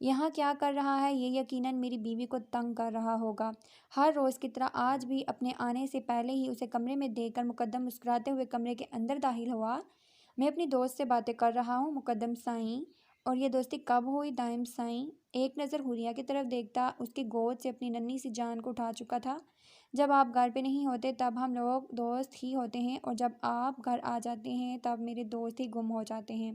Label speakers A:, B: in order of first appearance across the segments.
A: یہاں کیا کر رہا ہے؟ یہ یقیناً میری بیوی کو تنگ کر رہا ہوگا۔ ہر روز کی طرح آج بھی اپنے آنے سے پہلے ہی اسے کمرے میں دیکھ کر مقدم مسکراتے ہوئے کمرے کے اندر داخل ہوا۔ میں اپنی دوست سے باتیں کر رہا ہوں مقدم سائیں۔ اور یہ دوستی کب ہوئی دائم سائیں؟ ایک نظر حوریہ کی طرف دیکھتا اس کی گود سے اپنی ننھی سی جان کو اٹھا چکا تھا۔ جب آپ گھر پہ نہیں ہوتے تب ہم لوگ دوست ہی ہوتے ہیں، اور جب آپ گھر آ جاتے ہیں تب میرے دوست ہی گم ہو جاتے ہیں۔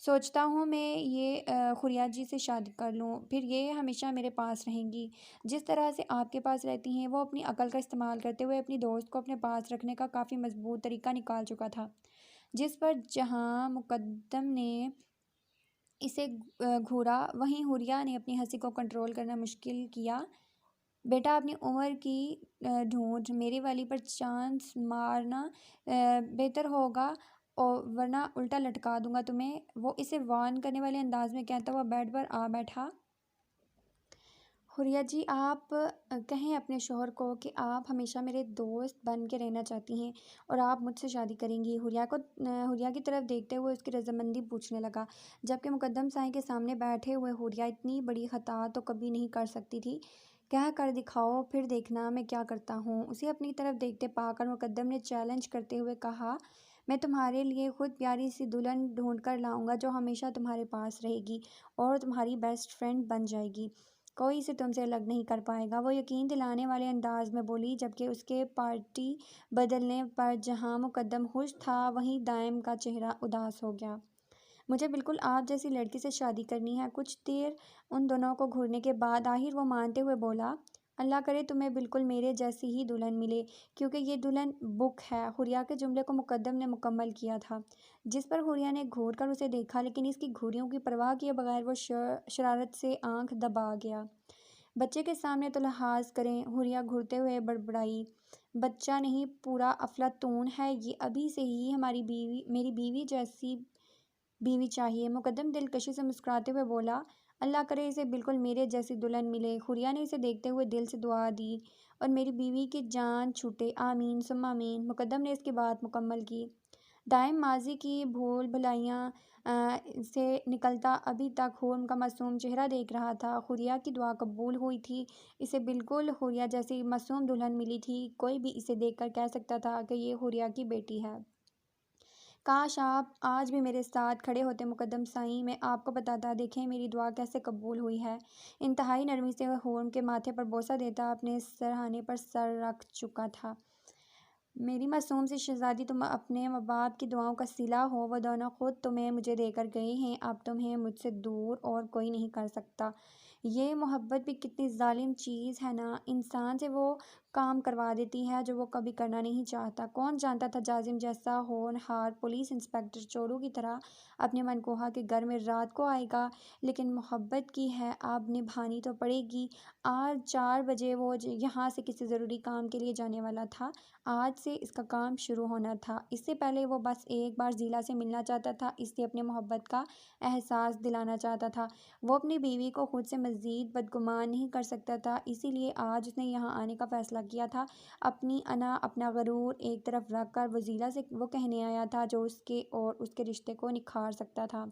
A: سوچتا ہوں میں یہ حوریہ جی سے شادی کر لوں، پھر یہ ہمیشہ میرے پاس رہیں گی جس طرح سے آپ کے پاس رہتی ہیں۔ وہ اپنی عقل کا استعمال کرتے ہوئے اپنی دوست کو اپنے پاس رکھنے کا کافی مضبوط طریقہ نکال چکا تھا، جس پر جہاں مقدم نے اسے گھورا وہیں حوریہ نے اپنی ہنسی کو کنٹرول کرنا مشکل کیا۔ بیٹا اپنی عمر کی ڈھونڈ میری والی پر چانس مارنا بہتر ہوگا، ورنہ الٹا لٹکا دوں گا تمہیں، وہ اسے وارن کرنے والے انداز میں کہتا ہوا بیڈ پر آ بیٹھا۔ حوریہ جی آپ کہیں اپنے شوہر کو کہ آپ ہمیشہ میرے دوست بن کے رہنا چاہتی ہیں اور آپ مجھ سے شادی کریں گی۔ حوریہ کی طرف دیکھتے ہوئے اس کی رضامندی پوچھنے لگا، جبکہ مقدم سائیں کے سامنے بیٹھے ہوئے حوریہ اتنی بڑی خطا تو کبھی نہیں کر سکتی تھی۔ کہہ کر دکھاؤ پھر دیکھنا میں کیا کرتا ہوں۔ اسے اپنی طرف دیکھتے پا کر مقدم نے چیلنج کرتے ہوئے کہا، میں تمہارے لیے خود پیاری سی دلہن ڈھونڈ کر لاؤں گا جو ہمیشہ تمہارے پاس رہے گی اور تمہاری بیسٹ فرینڈ بن جائے گی۔ کوئی اسے تم سے الگ نہیں کر پائے گا، وہ یقین دلانے والے انداز میں بولی، جبکہ اس کے پارٹی بدلنے پر جہاں مقدم خوش تھا وہیں دائم کا چہرہ اداس ہو گیا۔ مجھے بالکل آپ جیسی لڑکی سے شادی کرنی ہے۔ کچھ دیر ان دونوں کو گھورنے کے بعد آخر وہ مانتے ہوئے بولا، اللہ کرے تمہیں بالکل میرے جیسی ہی دلہن ملے، کیونکہ یہ دلہن بک ہے۔ حوریہ کے جملے کو مقدم نے مکمل کیا تھا، جس پر حوریہ نے گھور کر اسے دیکھا، لیکن اس کی گھوریوں کی پرواہ کیے بغیر وہ شرارت سے آنکھ دبا گیا۔ بچے کے سامنے تو لحاظ کریں، حوریہ گھورتے ہوئے بڑبڑائی، بچہ نہیں پورا افلاطون ہے یہ، ابھی سے ہی میری بیوی جیسی بیوی چاہیے۔ مقدم دلکشی سے مسکراتے ہوئے بولا، اللہ کرے اسے بالکل میرے جیسی دلہن ملے۔ حوریہ نے اسے دیکھتے ہوئے دل سے دعا دی، اور میری بیوی کی جان چھوٹے، آمین ثم آمین۔ مقدم نے اس کی بات مکمل کی۔ دائم ماضی کی بھول بھلائیاں سے نکلتا ابھی تک حور کا معصوم چہرہ دیکھ رہا تھا۔ حوریہ کی دعا قبول ہوئی تھی، اسے بالکل حوریہ جیسی معصوم دلہن ملی تھی۔ کوئی بھی اسے دیکھ کر کہہ سکتا تھا کہ یہ حوریہ کی بیٹی ہے۔ کاش آپ آج بھی میرے ساتھ کھڑے ہوتے مقدم سائیں، میں آپ کو بتاتا، دیکھیں میری دعا کیسے قبول ہوئی ہے۔ انتہائی نرمی سے حور کے ماتھے پر بوسہ دیتا اپنے سرہانے پر سر رکھ چکا تھا۔ میری معصوم سی شہزادی، تم اپنے ماں باپ کی دعاؤں کا صلہ ہو، وہ دونوں خود تمہیں مجھے دے کر گئے ہیں، اب تمہیں مجھ سے دور اور کوئی نہیں کر سکتا۔ یہ محبت بھی کتنی ظالم چیز ہے نا، انسان سے وہ کام کروا دیتی ہے جو وہ کبھی کرنا نہیں چاہتا۔ کون جانتا تھا جاسم جیسا ہونہار پولیس انسپکٹر چوروں کی طرح اپنے منکوہا کے گھر میں رات کو آئے گا، لیکن محبت کی ہے اب نبھانی تو پڑے گی۔ آج 4 بجے وہ یہاں سے کسی ضروری کام کے لیے جانے والا تھا، آج سے اس کا کام شروع ہونا تھا۔ اس سے پہلے وہ بس ایک بار زیلا سے ملنا چاہتا تھا، اسے اپنے محبت کا احساس دلانا چاہتا تھا۔ وہ اپنی بیوی کو خود سے مزید بدگمان نہیں کر سکتا تھا، اسی لیے آج اس نے یہاں آنے کا فیصلہ کیا تھا۔ اپنی انا، اپنا غرور ایک طرف رکھ کر وہ زیلا سے وہ کہنے آیا تھا جو اس کے اور اس کے رشتے کو نکھار سکتا تھا،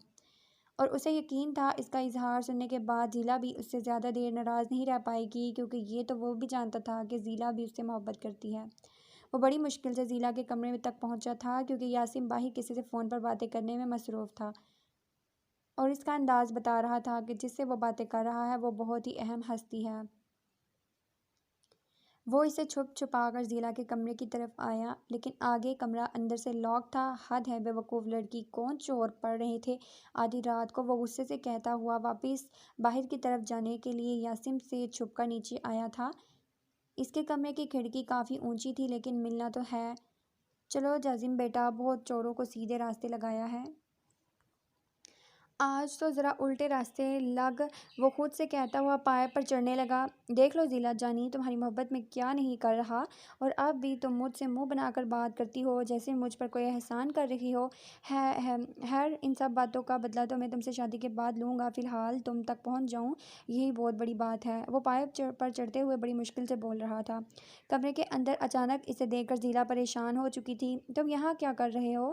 A: اور اسے یقین تھا اس کا اظہار سننے کے بعد زیلا بھی اس سے زیادہ دیر ناراض نہیں رہ پائے گی، کیونکہ یہ تو وہ بھی جانتا تھا کہ زیلا بھی اس سے محبت کرتی ہے۔ وہ بڑی مشکل سے زیلا کے کمرے تک پہنچا تھا، کیونکہ یاسم باہر کسی سے فون پر باتیں کرنے میں مصروف تھا، اور اس کا انداز بتا رہا تھا کہ جس سے وہ باتیں کر رہا ہے وہ بہت ہی اہم ہستی ہے۔ وہ اسے چھپ چھپا کر زیلا کے کمرے کی طرف آیا، لیکن آگے کمرہ اندر سے لاک تھا۔ حد ہے بے وقوف لڑکی، کون چور پڑ رہے تھے آدھی رات کو، وہ غصے سے کہتا ہوا واپس باہر کی طرف جانے کے لیے یاسم سے چھپ کر نیچے آیا تھا۔ اس کے کمرے کی کھڑکی کافی اونچی تھی، لیکن ملنا تو ہے۔ چلو جاسم بیٹا، بہت چوروں کو سیدھے راستے لگایا ہے، آج تو ذرا الٹے راستے لگ، وہ خود سے کہتا ہوا پائپ پر چڑھنے لگا۔ دیکھ لو زیلا جانی، تمہاری محبت میں کیا نہیں کر رہا، اور اب بھی تم مجھ سے منہ بنا کر بات کرتی ہو جیسے مجھ پر کوئی احسان کر رہی ہو۔ خیر ان سب باتوں کا بدلہ تو میں تم سے شادی کے بعد لوں گا، فی الحال تم تک پہنچ جاؤں یہی بہت بڑی بات ہے۔ وہ پائپ پر چڑھتے ہوئے بڑی مشکل سے بول رہا تھا۔ کمرے کے اندر اچانک اسے دیکھ کر زیلا پریشان ہو چکی تھی۔ تم یہاں کیا کر رہے ہو؟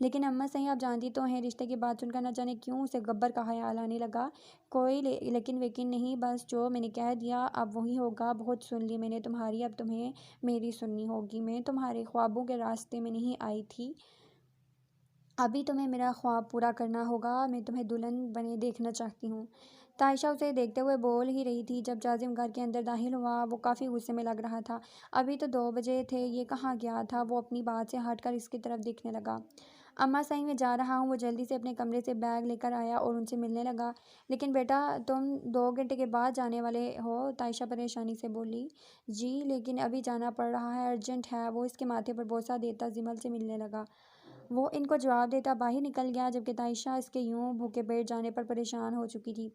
A: لیکن اماں صحیح آپ جانتی تو ہیں رشتے کی بات سن کر نہ جانے کیوں اسے گبر کا خیال آنے لگا۔ کوئی لیکن یقین نہیں، بس جو میں نے کہہ دیا اب وہی ہوگا۔ بہت سن لی میں نے تمہاری، اب تمہیں میری سننی ہوگی۔ میں تمہارے خوابوں کے راستے میں نہیں آئی تھی، ابھی تمہیں میرا خواب پورا کرنا ہوگا۔ میں تمہیں دلہن بنے دیکھنا چاہتی ہوں۔ تائشہ اسے دیکھتے ہوئے بول ہی رہی تھی جب جازم گھر کے اندر داخل ہوا۔ وہ کافی غصے میں لگ رہا تھا۔ ابھی تو 2 بجے تھے، یہ کہاں گیا تھا؟ وہ اپنی بات سے ہٹ کر اس کی طرف دیکھنے لگا۔ اماں صحیح میں جا رہا ہوں۔ وہ جلدی سے اپنے کمرے سے بیگ لے کر آیا اور ان سے ملنے لگا۔ لیکن بیٹا تم 2 گھنٹے کے بعد جانے والے ہو، تائشہ پریشانی سے بولی۔ جی لیکن ابھی جانا پڑ رہا ہے، ارجنٹ ہے۔ وہ اس کے ماتھے پر بوسہ دیتا جمل سے ملنے لگا۔ وہ ان کو جواب دیتا باہر نکل گیا، جبکہ تائشہ اس کے یوں بھوکے بیٹھ جانے پر پریشان ہو چکی تھی۔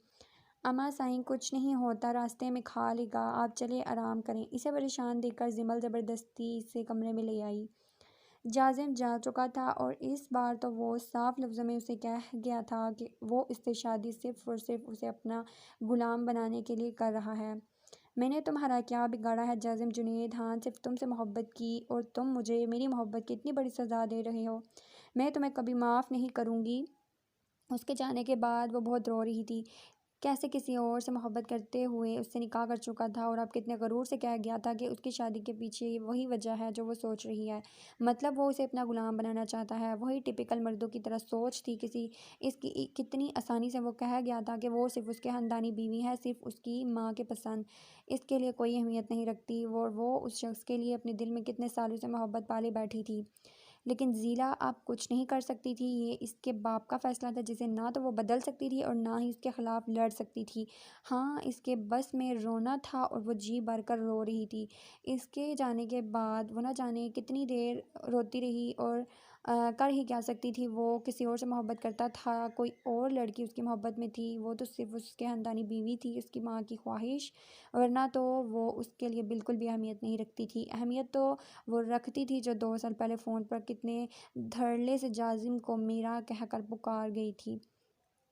A: اماں صحیح کچھ نہیں ہوتا، راستے میں کھا لے گا، آپ چلے آرام کریں۔ اسے پریشان دیکھ کر جمل زبردستی اسے کمرے میں لے آئی۔ جازم جا چکا تھا اور اس بار تو وہ صاف لفظوں میں اسے کہہ گیا تھا کہ وہ اس سے شادی صرف اور صرف اسے اپنا غلام بنانے کے لیے کر رہا ہے۔ میں نے تمہارا کیا بگاڑا ہے جازم جنید خان؟ صرف تم سے محبت کی اور تم مجھے میری محبت کی اتنی بڑی سزا دے رہے ہو۔ میں تمہیں کبھی معاف نہیں کروں گی۔ اس کے جانے کے بعد وہ بہت رو رہی تھی۔ کیسے کسی اور سے محبت کرتے ہوئے اس سے نکاح کر چکا تھا اور اب کتنے غرور سے کہہ گیا تھا کہ اس کی شادی کے پیچھے وہی وجہ ہے جو وہ سوچ رہی ہے، مطلب وہ اسے اپنا غلام بنانا چاہتا ہے۔ وہی ٹپیکل مردوں کی طرح سوچ تھی اس کی۔ کتنی آسانی سے وہ کہہ گیا تھا کہ وہ صرف اس کی خاندانی بیوی ہے، صرف اس کی ماں کے پسند اس کے لیے کوئی اہمیت نہیں رکھتی، اور وہ اس شخص کے لیے اپنے دل میں کتنے سالوں سے محبت پالے بیٹھی تھی۔ لیکن ذیلا اب کچھ نہیں کر سکتی تھی، یہ اس کے باپ کا فیصلہ تھا جسے نہ تو وہ بدل سکتی تھی اور نہ ہی اس کے خلاف لڑ سکتی تھی۔ ہاں اس کے بس میں رونا تھا اور وہ جی بھر کر رو رہی تھی۔ اس کے جانے کے بعد وہ نہ جانے کتنی دیر روتی رہی اور کر ہی کیا سکتی تھی۔ وہ کسی اور سے محبت کرتا تھا، کوئی اور لڑکی اس کی محبت میں تھی، وہ تو صرف اس کے خاندانی بیوی تھی، اس کی ماں کی خواہش، ورنہ تو وہ اس کے لیے بالکل بھی اہمیت نہیں رکھتی تھی۔ اہمیت تو وہ رکھتی تھی جو 2 سال پہلے فون پر کتنے دھڑلے سے جازم کو میرا کہہ کر پکار گئی تھی،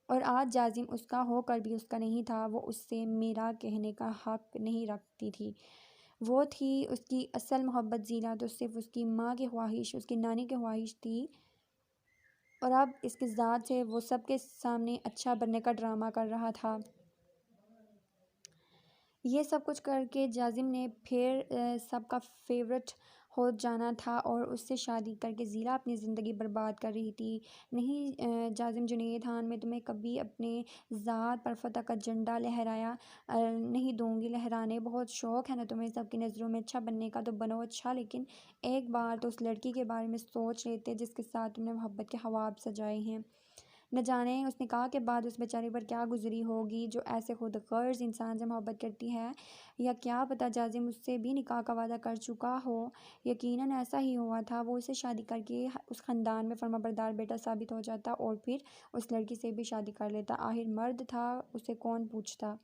A: اور آج جازم اس کا ہو کر بھی اس کا نہیں تھا۔ وہ اس سے میرا کہنے کا حق نہیں رکھتی تھی۔ وہ تھی اس کی اصل محبت۔ ذیلا تو صرف اس کی ماں کی خواہش، اس کی نانی کی خواہش تھی، اور اب اس کی ذات سے وہ سب کے سامنے اچھا بننے کا ڈرامہ کر رہا تھا۔ یہ سب کچھ کر کے جازم نے پھر سب کا فیورٹ ہو جانا تھا اور اس سے شادی کر کے ذیلا اپنی زندگی برباد کر رہی تھی۔ نہیں جازم جنید خان، میں تمہیں کبھی اپنے ذات پر فتح کا جھنڈا لہرایا نہیں دوں گی لہرانے۔ بہت شوق ہے نا تمہیں سب کی نظروں میں اچھا بننے کا، تو بنو اچھا، لیکن ایک بار تو اس لڑکی کے بارے میں سوچ لیتے جس کے ساتھ تم نے محبت کے خواب سجائے ہیں۔ نہ جانے اس نکاح کے بعد اس بیچاری پر کیا گزری ہوگی جو ایسے خود غرض انسان سے محبت کرتی ہے، یا کیا پتہ جازم اس سے بھی نکاح کا وعدہ کر چکا ہو۔ یقیناً ایسا ہی ہوا تھا، وہ اسے شادی کر کے اس خاندان میں فرمانبردار بیٹا ثابت ہو جاتا اور پھر اس لڑکی سے بھی شادی کر لیتا۔ آخر مرد تھا، اسے کون پوچھتا۔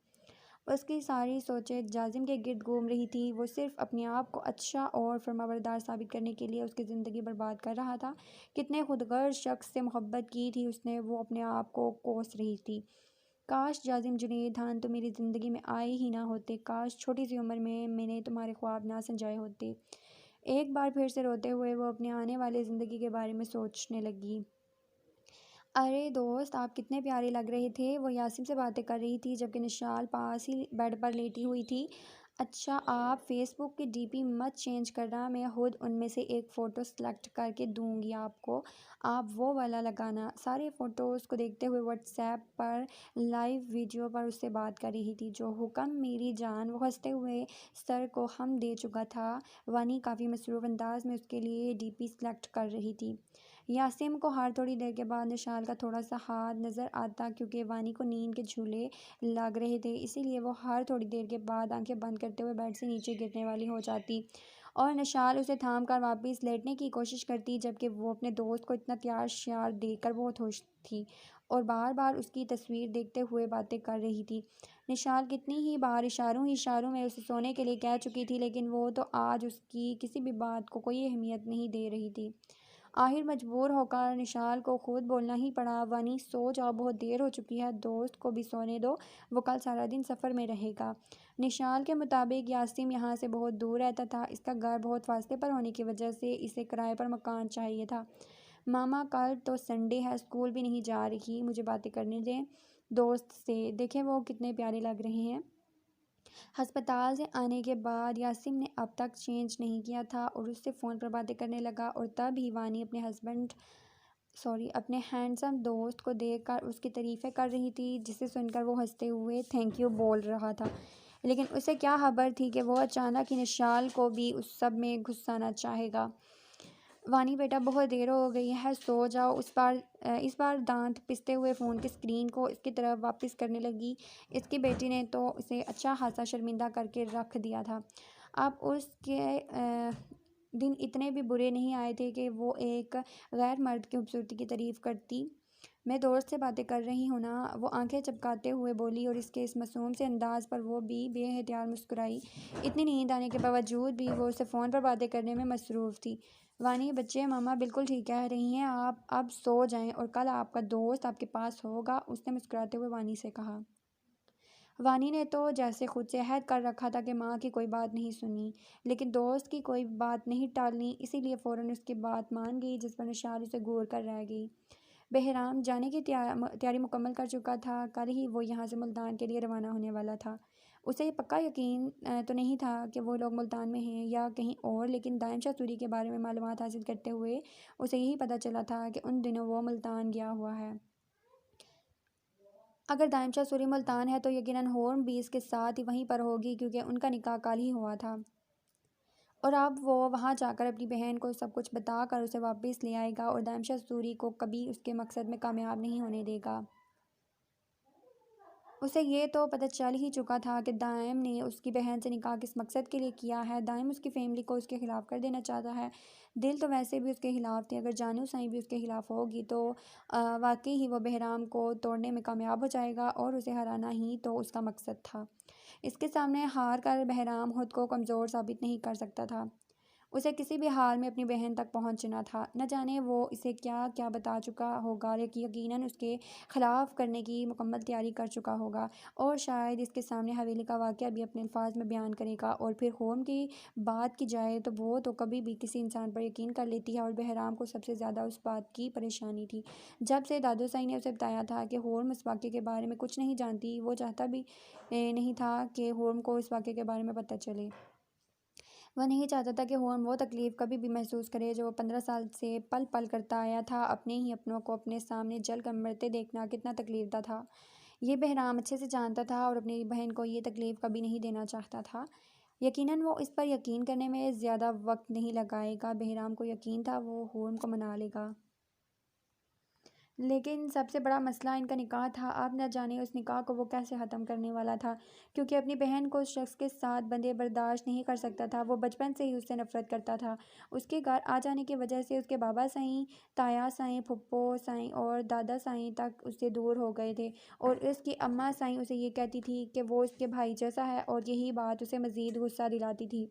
A: اس کی ساری سوچیں جازم کے گرد گھوم رہی تھی۔ وہ صرف اپنے آپ کو اچھا اور فرمانبردار ثابت کرنے کے لیے اس کی زندگی برباد کر رہا تھا۔ کتنے خود غرض شخص سے محبت کی تھی اس نے، وہ اپنے آپ کو کوس رہی تھی۔ کاش جازم جنید خان تم میری زندگی میں آئے ہی نہ ہوتے، کاش چھوٹی سی عمر میں نے تمہارے خواب نہ سجائے ہوتے۔ ایک بار پھر سے روتے ہوئے وہ اپنے آنے والی زندگی کے بارے میں سوچنے لگی۔ ارے دوست آپ کتنے پیارے لگ رہے تھے، وہ یاسم سے باتیں کر رہی تھی جبکہ نشال پاس ہی بیڈ پر لیٹی ہوئی تھی۔ اچھا آپ فیس بک کی ڈی پی مت چینج کرنا، میں خود ان میں سے ایک فوٹو سلیکٹ کر کے دوں گی آپ کو، آپ وہ والا لگانا۔ سارے فوٹوز کو دیکھتے ہوئے واٹس ایپ پر لائیو ویڈیو پر اس سے بات کر رہی تھی۔ جو حکم میری جان، وہ ہنستے ہوئے سر کو خم دے چکا تھا۔ وانی کافی مصروف انداز میں اس کے لیے ڈی پی سلیکٹ کر رہی تھی۔ یاسم کو ہر تھوڑی دیر کے بعد نشال کا تھوڑا سا ہاتھ نظر آتا، کیونکہ وانی کو نیند کے جھولے لگ رہے تھے، اسی لیے وہ ہر تھوڑی دیر کے بعد آنکھیں بند کرتے ہوئے بیڈ سے نیچے گرنے والی ہو جاتی اور نشال اسے تھام کر واپس لیٹنے کی کوشش کرتی، جبکہ وہ اپنے دوست کو اتنا تیار شیار دیکھ کر بہت خوش تھی اور بار بار اس کی تصویر دیکھتے ہوئے باتیں کر رہی تھی۔ نشال کتنی ہی بار اشاروں میں اسے سونے کے لیے کہہ چکی تھی، لیکن وہ تو آج اس کی کسی بھی بات کو کوئی اہمیت نہیں دے رہی تھی۔ آخر مجبور ہو کر نشال کو خود بولنا ہی پڑا، وانی سو جاؤ، بہت دیر ہو چکی ہے، دوست کو بھی سونے دو، وہ کل سارا دن سفر میں رہے گا۔ نشال کے مطابق یاسم یہاں سے بہت دور رہتا تھا، اس کا گھر بہت فاصلے پر ہونے کی وجہ سے اسے کرائے پر مکان چاہیے تھا۔ ماما کل تو سنڈے ہے، اسکول بھی نہیں جا رہی، مجھے باتیں کرنے دیں دوست سے، دیکھیں وہ کتنے پیارے لگ رہے ہیں۔ ہسپتال سے آنے کے بعد یاسم نے اب تک چینج نہیں کیا تھا اور اس سے فون پر باتیں کرنے لگا، اور تب ہی وانی اپنے ہینڈسم دوست کو دیکھ کر اس کی تعریفیں کر رہی تھی، جسے سن کر وہ ہنستے ہوئے تھینک یو بول رہا تھا، لیکن اسے کیا خبر تھی کہ وہ اچانک ہی نشال کو بھی اس سب میں گھسانا چاہے گا۔ وانی بیٹا بہت دیر ہو گئی ہے، سو جاؤ۔ اس بار دانت پستے ہوئے فون کی اسکرین کو اس کی طرف واپس کرنے لگی۔ اس کی بیٹی نے تو اسے اچھا خاصا شرمندہ کر کے رکھ دیا تھا، اب اس کے دن اتنے بھی برے نہیں آئے تھے کہ وہ ایک غیر مرد کی خوبصورتی کی تعریف کرتی۔ میں دوست سے باتیں کر رہی ہوں نا، وہ آنکھیں چپکاتے ہوئے بولی، اور اس کے اس معصوم سے انداز پر وہ بھی بے اختیار مسکرائی۔ اتنی نیند آنے کے باوجود بھی وہ اسے فون پر باتیں کرنے میں مصروف تھی۔ وانی بچے، ماما بالکل ٹھیک کہہ رہی ہیں، آپ اب سو جائیں اور کل آپ کا دوست آپ کے پاس ہوگا، اس نے مسکراتے ہوئے وانی سے کہا۔ وانی نے تو جیسے خود سے عہد کر رکھا تھا کہ ماں کی کوئی بات نہیں سنی، لیکن دوست کی کوئی بات نہیں ٹالنی، اسی لیے فوراً اس کی بات مان گئی، جس پر نشال اسے گور کر رہ گئی۔ بہرام جانے کی تیاری مکمل کر چکا تھا، کل ہی وہ یہاں سے ملتان کے لیے روانہ ہونے والا تھا۔ اسے پکا یقین تو نہیں تھا کہ وہ لوگ ملتان میں ہیں یا کہیں اور، لیکن دائم شاہ سوری کے بارے میں معلومات حاصل کرتے ہوئے اسے یہی پتہ چلا تھا کہ ان دنوں وہ ملتان گیا ہوا ہے۔ اگر دائم شاہ سوری ملتان ہے تو یقیناً ہورم بھی اس کے ساتھ ہی وہیں پر ہوگی، کیونکہ ان کا نکاح کل ہی ہوا تھا، اور اب وہ وہاں جا کر اپنی بہن کو سب کچھ بتا کر اسے واپس لے آئے گا اور دائم شاہ سوری کو کبھی اس کے مقصد میں کامیاب نہیں ہونے دے گا۔ اسے یہ تو پتہ چل ہی چکا تھا کہ دائم نے اس کی بہن سے نکاح کس مقصد کے لیے کیا ہے۔ دائم اس کی فیملی کو اس کے خلاف کر دینا چاہتا ہے، دل تو ویسے بھی اس کے خلاف تھے، اگر جانو سائیں بھی اس کے خلاف ہوگی تو واقعی ہی وہ بہرام کو توڑنے میں کامیاب ہو جائے گا، اور اسے ہرانا ہی تو اس کا مقصد تھا۔ اس کے سامنے ہار کر بہرام خود کو کمزور ثابت نہیں کر سکتا تھا، اسے کسی بھی حال میں اپنی بہن تک پہنچنا تھا۔ نہ جانے وہ اسے کیا کیا بتا چکا ہوگا، لیکن یقیناً اس کے خلاف کرنے کی مکمل تیاری کر چکا ہوگا، اور شاید اس کے سامنے حویلی کا واقعہ بھی اپنے الفاظ میں بیان کرے گا۔ اور پھر ہورم کی بات کی جائے تو وہ تو کبھی بھی کسی انسان پر یقین کر لیتی ہے، اور بہرام کو سب سے زیادہ اس بات کی پریشانی تھی جب سے دادو سائی نے اسے بتایا تھا کہ ہورم اس واقعے کے بارے میں کچھ نہیں جانتی۔ وہ چاہتا بھی نہیں تھا کہ ہورم کو اس واقعے کے بارے میں پتہ چلے۔ وہ نہیں چاہتا تھا کہ ہورم وہ تکلیف کبھی بھی محسوس کرے جو وہ 15 سال سے پل پل کرتا آیا تھا۔ اپنے ہی اپنوں کو اپنے سامنے جل کر مرتے دیکھنا کتنا تکلیف دہ تھا، یہ بہرام اچھے سے جانتا تھا، اور اپنی بہن کو یہ تکلیف کبھی نہیں دینا چاہتا تھا۔ یقیناً وہ اس پر یقین کرنے میں زیادہ وقت نہیں لگائے گا، بہرام کو یقین تھا وہ ہورم کو منا لے گا۔ لیکن سب سے بڑا مسئلہ ان کا نکاح تھا، اب نہ جانے اس نکاح کو وہ کیسے ختم کرنے والا تھا، کیونکہ اپنی بہن کو اس شخص کے ساتھ بندھے برداشت نہیں کر سکتا تھا۔ وہ بچپن سے ہی اس سے نفرت کرتا تھا، اس کے گھر آ جانے کی وجہ سے اس کے بابا سائیں، تایا سائیں، پھپھو سائیں اور دادا سائیں تک اس سے دور ہو گئے تھے، اور اس کی اماں سائیں اسے یہ کہتی تھی کہ وہ اس کے بھائی جیسا ہے، اور یہی بات اسے مزید غصہ دلاتی تھی،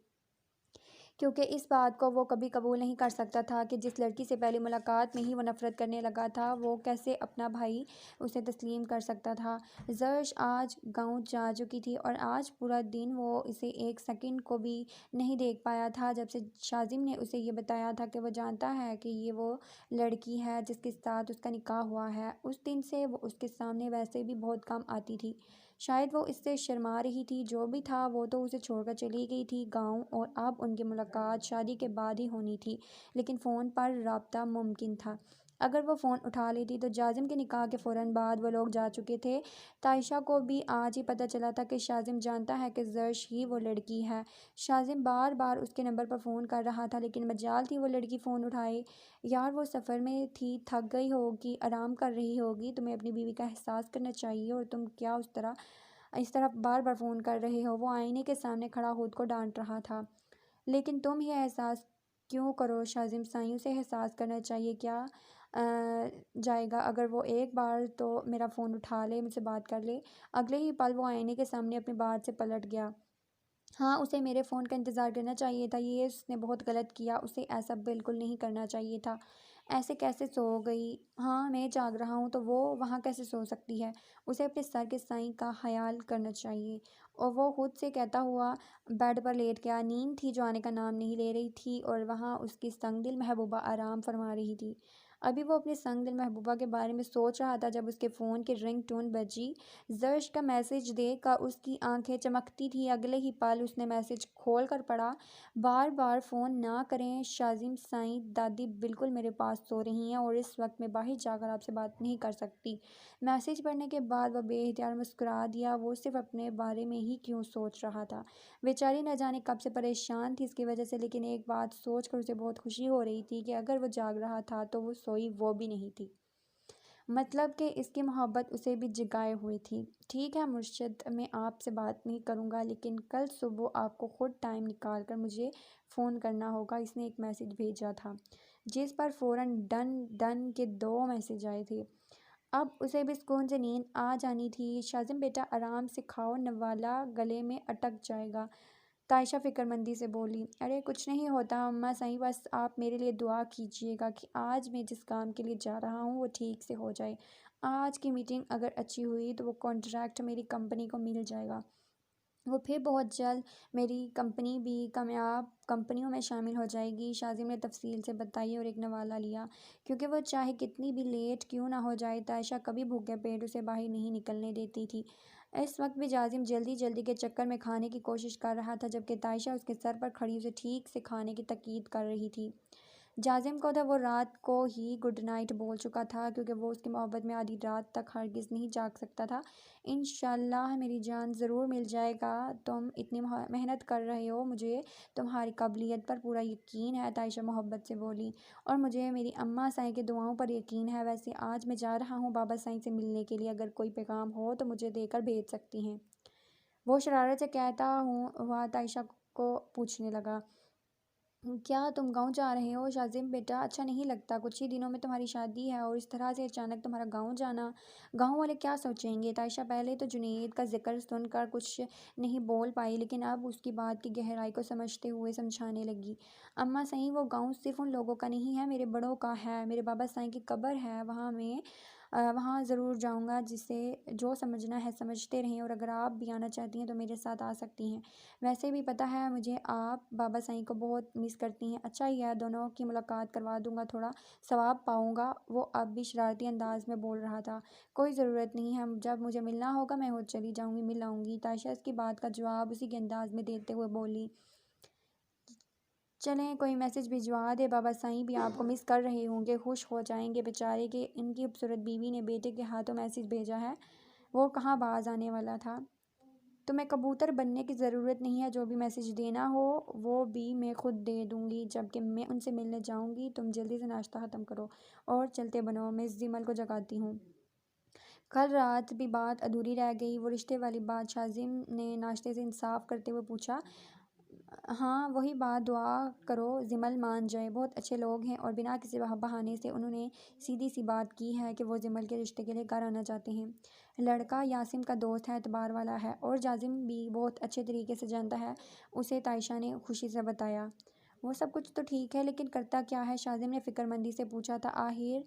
A: کیونکہ اس بات کو وہ کبھی قبول نہیں کر سکتا تھا کہ جس لڑکی سے پہلی ملاقات میں ہی وہ نفرت کرنے لگا تھا، وہ کیسے اپنا بھائی اسے تسلیم کر سکتا تھا۔ زرش آج گاؤں جا چکی تھی، اور آج پورا دن وہ اسے ایک سیکنڈ کو بھی نہیں دیکھ پایا تھا، جب سے شازم نے اسے یہ بتایا تھا کہ وہ جانتا ہے کہ یہ وہ لڑکی ہے جس کے ساتھ اس کا نکاح ہوا ہے۔ اس دن سے وہ اس کے سامنے ویسے بھی بہت کم آتی تھی، شاید وہ اس سے شرما رہی تھی، جو بھی تھا وہ تو اسے چھوڑ کر چلی گئی تھی گاؤں، اور اب ان کی ملاقات شادی کے بعد ہی ہونی تھی، لیکن فون پر رابطہ ممکن تھا۔ اگر وہ فون اٹھا لیتی تو شازم کے نکاح کے فوراً بعد وہ لوگ جا چکے تھے۔ تائشہ کو بھی آج ہی پتہ چلا تھا کہ شازم جانتا ہے کہ زرش ہی وہ لڑکی ہے۔ شازم بار بار اس کے نمبر پر فون کر رہا تھا، لیکن مجال تھی وہ لڑکی فون اٹھائے۔ یار وہ سفر میں تھی، تھک گئی ہوگی، آرام کر رہی ہوگی، تمہیں اپنی بیوی کا احساس کرنا چاہیے، اور تم کیا اس طرح بار بار فون کر رہے ہو۔ وہ آئینے کے سامنے کھڑا خود کو ڈانٹ رہا تھا۔ لیکن تم یہ احساس کیوں کرو شازم سائیں، اسے احساس کرنا چاہیے، کیا جائے گا اگر وہ ایک بار تو میرا فون اٹھا لے، مجھ سے بات کر لے۔ اگلے ہی پل وہ آئینے کے سامنے اپنی بات سے پلٹ گیا۔ ہاں، اسے میرے فون کا انتظار کرنا چاہیے تھا، یہ اس نے بہت غلط کیا، اسے ایسا بالکل نہیں کرنا چاہیے تھا۔ ایسے کیسے سو گئی؟ ہاں میں جاگ رہا ہوں تو وہ وہاں کیسے سو سکتی ہے؟ اسے اپنے سر کے سائیں کا خیال کرنا چاہیے۔ اور وہ خود سے کہتا ہوا بیڈ پر لیٹ گیا، نیند تھی جو آنے کا نام نہیں لے رہی تھی، اور وہاں اس کی سنگ دل محبوبہ آرام فرما رہی تھی۔ ابھی وہ اپنی سنگ دل محبوبہ کے بارے میں سوچ رہا تھا جب اس کے فون کی رنگ ٹون بجی۔ زرش کا میسج دیکھ کر اس کی آنکھیں چمکتی تھی۔ اگلے ہی پل اس نے میسج کھول کر پڑھا، بار بار فون نہ کریں شازم سائیں، دادی بالکل میرے پاس سو رہی ہیں اور اس وقت میں باہر جا کر آپ سے بات نہیں کر سکتی۔ میسج پڑھنے کے بعد وہ بے اختیار مسکرا دیا۔ وہ صرف اپنے بارے میں ہی کیوں سوچ رہا تھا؟ بیچاری نہ جانے کب سے پریشان تھی اس کی وجہ سے، لیکن ایک بات سوچ کر اسے بہت خوشی ہو رہی تھی کہ اگر وہ جاگ رہا تھا تو وہ سوئی وہ بھی نہیں تھی، مطلب کہ اس کی محبت اسے بھی جگائے ہوئی تھی۔ ٹھیک ہے مرشد، میں آپ سے بات نہیں کروں گا، لیکن کل صبح آپ کو خود ٹائم نکال کر مجھے فون کرنا ہوگا۔ اس نے ایک میسج بھیجا تھا جس پر فوراً ڈن ڈن کے 2 میسج آئے تھے۔ اب اسے بھی سکون سے نیند آ جانی تھی۔ شازم بیٹا آرام سے کھاؤ، نوالا گلے میں اٹک جائے گا، تائشہ فکر مندی سے بولی۔ ارے کچھ نہیں ہوتا اماں صحیح، بس آپ میرے لیے دعا کیجیے گا کہ آج میں جس کام کے لیے جا رہا ہوں وہ ٹھیک سے ہو جائے۔ آج کی میٹنگ اگر اچھی ہوئی تو وہ کانٹریکٹ میری کمپنی کو مل جائے گا، وہ پھر بہت جلد میری کمپنی بھی کامیاب کمپنیوں میں شامل ہو جائے گی۔ شازم نے تفصیل سے بتائی اور ایک نوالہ لیا، کیونکہ وہ چاہے کتنی بھی لیٹ کیوں نہ ہو جائے تائشہ کبھی بھوکے پیٹ اسے باہر نہیں نکلنے دیتی تھی۔ اس وقت بھی جازم جلدی جلدی کے چکر میں کھانے کی کوشش کر رہا تھا، جبکہ تائشہ اس کے سر پر کھڑی اسے ٹھیک سے کھانے کی تاکید کر رہی تھی۔ جازم کو تھا وہ رات کو ہی گڈ نائٹ بول چکا تھا، کیونکہ وہ اس کی محبت میں آدھی رات تک ہرگز نہیں جاگ سکتا تھا۔ انشاءاللہ میری جان ضرور مل جائے گا، تم اتنی محنت کر رہے ہو، مجھے تمہاری قابلیت پر پورا یقین ہے، تائشہ محبت سے بولی، اور مجھے میری اماں صاحب کی دعاؤں پر یقین ہے۔ ویسے آج میں جا رہا ہوں بابا صاحب سے ملنے کے لیے، اگر کوئی پیغام ہو تو مجھے دے کر بھیج سکتی ہیں؟ وہ شرارت سے کہتا ہوا تائشہ کو پوچھنے لگا، کیا تم گاؤں جا رہے ہو شازم بیٹا؟ اچھا نہیں لگتا، کچھ ہی دنوں میں تمہاری شادی ہے اور اس طرح سے اچانک تمہارا گاؤں جانا، گاؤں والے کیا سوچیں گے؟ تائشہ پہلے تو جنید کا ذکر سن کر کچھ نہیں بول پائی، لیکن اب اس کی بات کی گہرائی کو سمجھتے ہوئے سمجھانے لگی، اماں صحیح وہ گاؤں صرف ان لوگوں کا نہیں ہے، میرے بڑوں کا ہے، میرے بابا صاحب کی قبر ہے وہاں ضرور جاؤں گا، جسے جو سمجھنا ہے سمجھتے رہیں، اور اگر آپ بھی آنا چاہتی ہیں تو میرے ساتھ آ سکتی ہیں، ویسے بھی پتہ ہے مجھے آپ بابا صاحب کو بہت مس کرتی ہیں، اچھا ہی ہے دونوں کی ملاقات کروا دوں گا، تھوڑا ثواب پاؤں گا۔ وہ اب بھی شرارتی انداز میں بول رہا تھا، کوئی ضرورت نہیں ہے، جب مجھے ملنا ہوگا میں خود چلی جاؤں گی، مل آؤں گی۔ تائشہ اس کی بات کا جواب اسی کے انداز میں دیتے ہوئے بولی، چلیں کوئی میسج بھجوا دے، بابا صاحب بھی آپ کو مس کر رہے ہوں گے، خوش ہو جائیں گے بیچارے کہ ان کی خوبصورت بیوی نے بیٹے کے ہاتھوں میسج بھیجا ہے۔ وہ کہاں باز آنے والا تھا؟ تمہیں کبوتر بننے کی ضرورت نہیں ہے، جو بھی میسج دینا ہو وہ بھی میں خود دے دوں گی جب کہ میں ان سے ملنے جاؤں گی۔ تم جلدی سے ناشتہ ختم کرو اور چلتے بنو، میں اس جمل کو جگاتی ہوں۔ کل رات بھی بات ادھوری رہ گئی، وہ رشتے والی بات۔ شازم نے ناشتے سے انصاف کرتے ہوئے پوچھا، ہاں وہی بات، دعا کرو زمل مان جائے، بہت اچھے لوگ ہیں اور بنا کسی بہانے سے انہوں نے سیدھی سی بات کی ہے کہ وہ زمل کے رشتے کے لیے گھر آنا چاہتے ہیں۔ لڑکا یاسم کا دوست ہے، اعتبار والا ہے اور جازم بھی بہت اچھے طریقے سے جانتا ہے اسے، تائشہ نے خوشی سے بتایا۔ وہ سب کچھ تو ٹھیک ہے، لیکن کرتا کیا ہے؟ شازم نے فکر مندی سے پوچھا تھا۔ آخر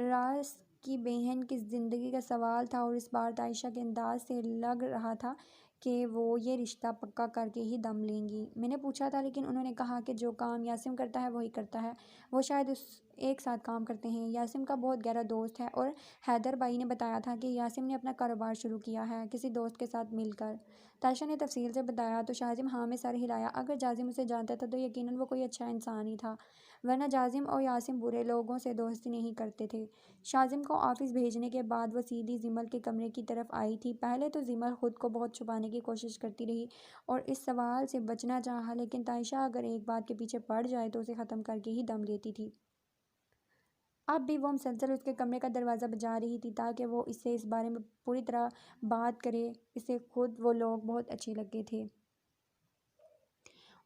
A: راز کی بہن کی زندگی کا سوال تھا، اور اس بار تائشہ کے انداز سے لگ رہا تھا کہ وہ یہ رشتہ پکا کر کے ہی دم لیں گی۔ میں نے پوچھا تھا، لیکن انہوں نے کہا کہ جو کام یاسم کرتا ہے وہی کرتا ہے، وہ شاید ایک ساتھ کام کرتے ہیں۔ یاسم کا بہت گہرا دوست ہے، اور حیدر بھائی نے بتایا تھا کہ یاسم نے اپنا کاروبار شروع کیا ہے کسی دوست کے ساتھ مل کر۔ تائشہ نے تفصیل سے بتایا تو شازم ہاں میں سر ہلایا۔ اگر جازم اسے جانتا تھا تو یقیناً وہ کوئی اچھا انسان ہی تھا، ورنہ جازم اور یاسم برے لوگوں سے دوستی نہیں کرتے تھے۔ شازم کو آفس بھیجنے کے بعد وہ سیدھی زمل کے کمرے کی طرف آئی تھی۔ پہلے تو زمل خود کو بہت چھپانے کی کوشش کرتی رہی اور اس سوال سے بچنا چاہا، لیکن تائشہ اگر ایک بات کے پیچھے پڑ جائے تو اسے ختم کر کے ہی دم لیتی تھی۔ اب بھی وہ مسلسل اس کے کمرے کا دروازہ بجا رہی تھی تاکہ وہ اس سے اس بارے میں پوری طرح بات کرے۔ اسے خود وہ لوگ بہت اچھے لگے تھے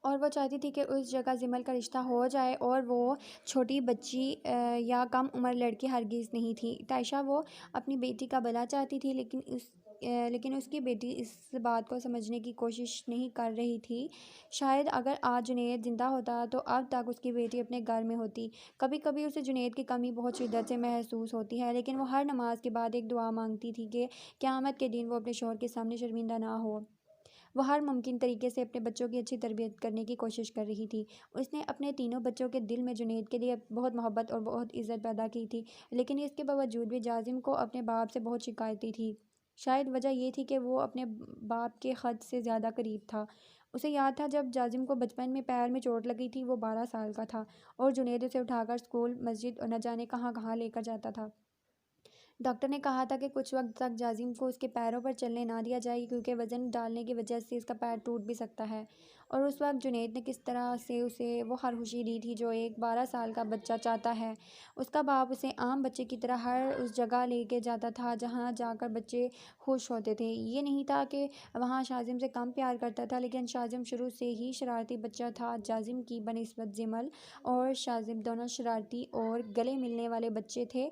A: اور وہ چاہتی تھی کہ اس جگہ زمل کا رشتہ ہو جائے، اور وہ چھوٹی بچی یا کم عمر لڑکی ہرگز نہیں تھی۔ تائشہ وہ اپنی بیٹی کا بھلا چاہتی تھی، لیکن اس کی بیٹی اس بات کو سمجھنے کی کوشش نہیں کر رہی تھی۔ شاید اگر آج جنید زندہ ہوتا تو اب تک اس کی بیٹی اپنے گھر میں ہوتی۔ کبھی کبھی اسے جنید کی کمی بہت شدت سے محسوس ہوتی ہے، لیکن وہ ہر نماز کے بعد ایک دعا مانگتی تھی کہ قیامت کے دن وہ اپنے شوہر کے سامنے شرمندہ نہ ہو۔ وہ ہر ممکن طریقے سے اپنے بچوں کی اچھی تربیت کرنے کی کوشش کر رہی تھی۔ اس نے اپنے تینوں بچوں کے دل میں جنید کے لیے بہت محبت اور بہت عزت پیدا کی تھی، لیکن اس کے باوجود بھی جازم کو اپنے باپ سے بہت شکایتی تھی۔ شاید وجہ یہ تھی کہ وہ اپنے باپ کے خط سے زیادہ قریب تھا۔ اسے یاد تھا جب جازم کو بچپن میں پیر میں چوٹ لگی تھی، وہ 12 سال کا تھا اور جنید اسے اٹھا کر اسکول، مسجد اور نہ جانے کہاں کہاں لے کر جاتا تھا۔ ڈاکٹر نے کہا تھا کہ کچھ وقت تک جازم کو اس کے پیروں پر چلنے نہ دیا جائے کیونکہ وزن ڈالنے کی وجہ سے اس کا پیر ٹوٹ بھی سکتا ہے۔ اور اس وقت جنید نے کس طرح سے اسے وہ ہر خوشی دی تھی جو ایک 12 سال کا بچہ چاہتا ہے۔ اس کا باپ اسے عام بچے کی طرح ہر اس جگہ لے کے جاتا تھا جہاں جا کر بچے خوش ہوتے تھے۔ یہ نہیں تھا کہ وہاں شازم سے کم پیار کرتا تھا، لیکن شازم شروع سے ہی شرارتی بچہ تھا۔ جازم کی بنسبت جمل اور شازم دونوں شرارتی اور گلے ملنے والے بچے تھے،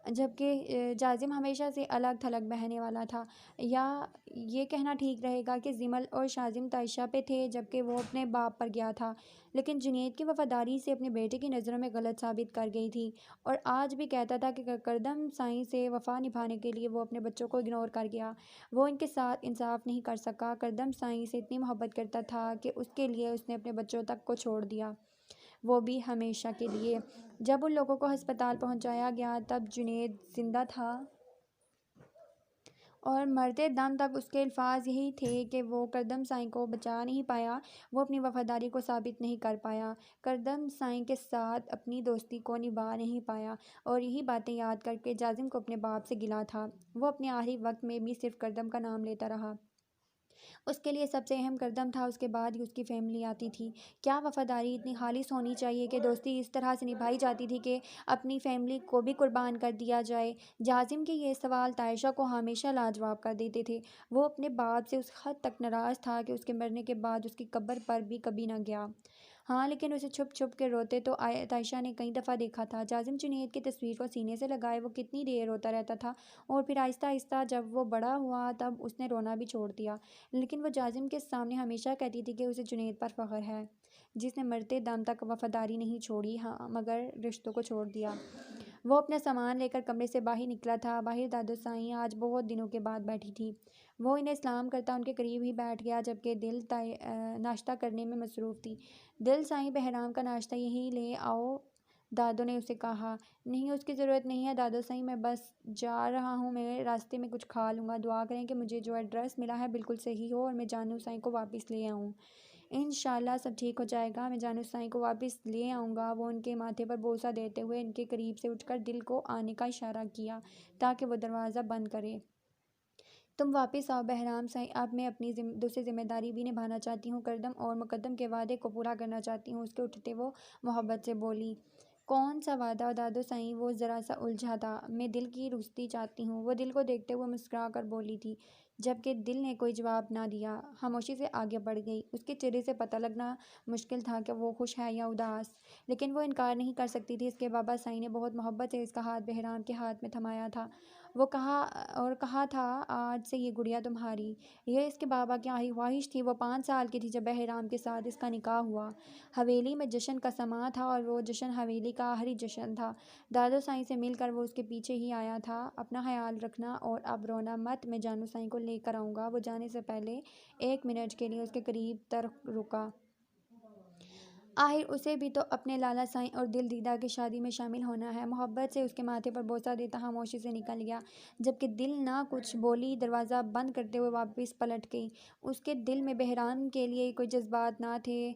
A: جبکہ جازم ہمیشہ سے الگ تھلگ بہنے والا تھا۔ یا یہ کہنا ٹھیک رہے گا کہ جمل اور شازم تعائشہ پہ تھے جبکہ وہ اپنے باپ پر گیا تھا، لیکن جنید کی وفاداری سے اپنے بیٹے کی نظروں میں غلط ثابت کر گئی تھی اور آج بھی کہتا تھا کہ کردم سائیں سے وفا نبھانے کے لیے وہ اپنے بچوں کو اگنور کر گیا۔ وہ ان کے ساتھ انصاف نہیں کر سکا۔ کردم سائیں سے اتنی محبت کرتا تھا کہ اس کے لیے اس نے اپنے بچوں تک کو چھوڑ دیا، وہ بھی ہمیشہ کے لیے۔ جب ان لوگوں کو ہسپتال پہنچایا گیا تب جنید زندہ تھا اور مرتے دم تک اس کے الفاظ یہی تھے کہ وہ کردم سائیں کو بچا نہیں پایا، وہ اپنی وفاداری کو ثابت نہیں کر پایا، کردم سائیں کے ساتھ اپنی دوستی کو نبھا نہیں پایا، اور یہی باتیں یاد کر کے جازم کو اپنے باپ سے گلہ تھا۔ وہ اپنے آخری وقت میں بھی صرف کردم کا نام لیتا رہا۔ اس کے لیے سب سے اہم کردم تھا، اس کے بعد ہی اس کی فیملی آتی تھی۔ کیا وفاداری اتنی خالص ہونی چاہیے کہ دوستی اس طرح سے نبھائی جاتی تھی کہ اپنی فیملی کو بھی قربان کر دیا جائے؟ جازم کے یہ سوال عائشہ کو ہمیشہ لاجواب کر دیتے تھے۔ وہ اپنے باپ سے اس حد تک ناراض تھا کہ اس کے مرنے کے بعد اس کی قبر پر بھی کبھی نہ گیا۔ ہاں، لیکن اسے چھپ چھپ کے روتے تو عائشہ نے کئی دفعہ دیکھا تھا۔ جازم جنید کی تصویر کو سینے سے لگائے وہ کتنی دیر روتا رہتا تھا اور پھر آہستہ آہستہ جب وہ بڑا ہوا تب اس نے رونا بھی چھوڑ دیا، لیکن وہ جازم کے سامنے ہمیشہ کہتی تھی کہ اسے جنید پر فخر ہے، جس نے مرتے دم تک وفاداری نہیں چھوڑی، ہاں مگر رشتوں کو چھوڑ دیا۔ وہ اپنا سامان لے کر کمرے سے باہر نکلا تھا۔ باہر دادو سائیں آج بہت دنوں کے بعد بیٹھی تھی۔ وہ انہیں سلام کرتا ان کے قریب ہی بیٹھ گیا جبکہ دل ناشتہ کرنے میں مصروف تھی۔ دل سائیں بہرام کا ناشتہ یہیں لے آؤ، دادو نے اسے کہا۔ نہیں، اس کی ضرورت نہیں ہے دادو سائیں، میں بس جا رہا ہوں، میں راستے میں کچھ کھا لوں گا۔ دعا کریں کہ مجھے جو ایڈریس ملا ہے بالکل صحیح ہو اور میں جانو سائیں کو واپس لے آؤں۔ انشاءاللہ سب ٹھیک ہو جائے گا، میں جانو سائیں کو واپس لے آؤں گا۔ وہ ان کے ماتھے پر بوسہ دیتے ہوئے ان کے قریب سے اٹھ کر دل کو آنے کا اشارہ کیا تاکہ وہ دروازہ بند کرے۔ تم واپس آؤ بہرام سائیں، اب میں اپنی دوسری ذمہ داری بھی نبھانا چاہتی ہوں، کردم اور مقدم کے وعدے کو پورا کرنا چاہتی ہوں۔ اس کے اٹھتے وہ محبت سے بولی۔ کون سا وعدہ دادو سائیں؟ وہ ذرا سا الجھا تھا۔ میں دل کی رخصتی چاہتی ہوں، وہ دل کو دیکھتے ہوئے مسکرا کر بولی تھی، جبکہ دل نے کوئی جواب نہ دیا، خاموشی سے آگے بڑھ گئی۔ اس کے چہرے سے پتہ لگنا مشکل تھا کہ وہ خوش ہے یا اداس، لیکن وہ انکار نہیں کر سکتی تھی۔ اس کے بابا سائیں نے بہت محبت سے اس کا ہاتھ بہرام کے ہاتھ میں تھمایا تھا وہ کہا تھا، آج سے یہ گڑیا تمہاری۔ یہ اس کے بابا کی آخری خواہش تھی۔ وہ 5 سال کی تھی جب بہرام کے ساتھ اس کا نکاح ہوا۔ حویلی میں جشن کا سماں تھا اور وہ جشن حویلی کا آخری جشن تھا۔ دادو سائیں سے مل کر وہ اس کے پیچھے ہی آیا تھا۔ اپنا خیال رکھنا اور اب رونا مت، میں جانو سائیں کو لے کر آؤں گا۔ وہ جانے سے پہلے 1 منٹ کے لیے اس کے قریب تر رکا۔ آخر اسے بھی تو اپنے لالا سائیں اور دل دیدہ کی شادی میں شامل ہونا ہے۔ محبت سے اس کے ماتھے پر بوسہ دیتا خاموشی سے نکل گیا، جبکہ دل نہ کچھ بولی، دروازہ بند کرتے ہوئے واپس پلٹ گئی۔ اس کے دل میں بہرام کے لیے کوئی جذبات نہ تھے،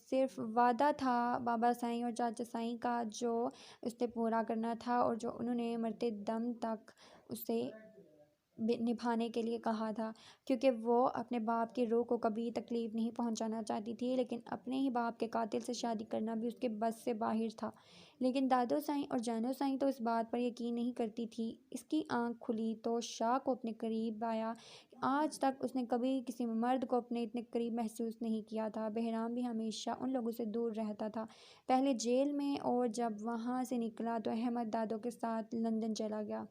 A: صرف وعدہ تھا بابا سائیں اور چاچا سائیں کا جو اس نے پورا کرنا تھا اور جو انہوں نے مرتے دم تک اسے نبھانے کے لیے کہا تھا، کیونکہ وہ اپنے باپ کی روح کو کبھی تکلیف نہیں پہنچانا چاہتی تھی، لیکن اپنے ہی باپ کے قاتل سے شادی کرنا بھی اس کے بس سے باہر تھا۔ لیکن دادو سائیں اور جانو سائیں تو اس بات پر یقین نہیں کرتی تھی۔ اس کی آنکھ کھلی تو شاہ کو اپنے قریب آیا۔ آج تک اس نے کبھی کسی مرد کو اپنے اتنے قریب محسوس نہیں کیا تھا۔ بہرام بھی ہمیشہ ان لوگوں سے دور رہتا تھا، پہلے جیل میں اور جب وہاں سے نکلا تو احمد دادو کے ساتھ لندن چلا گیا۔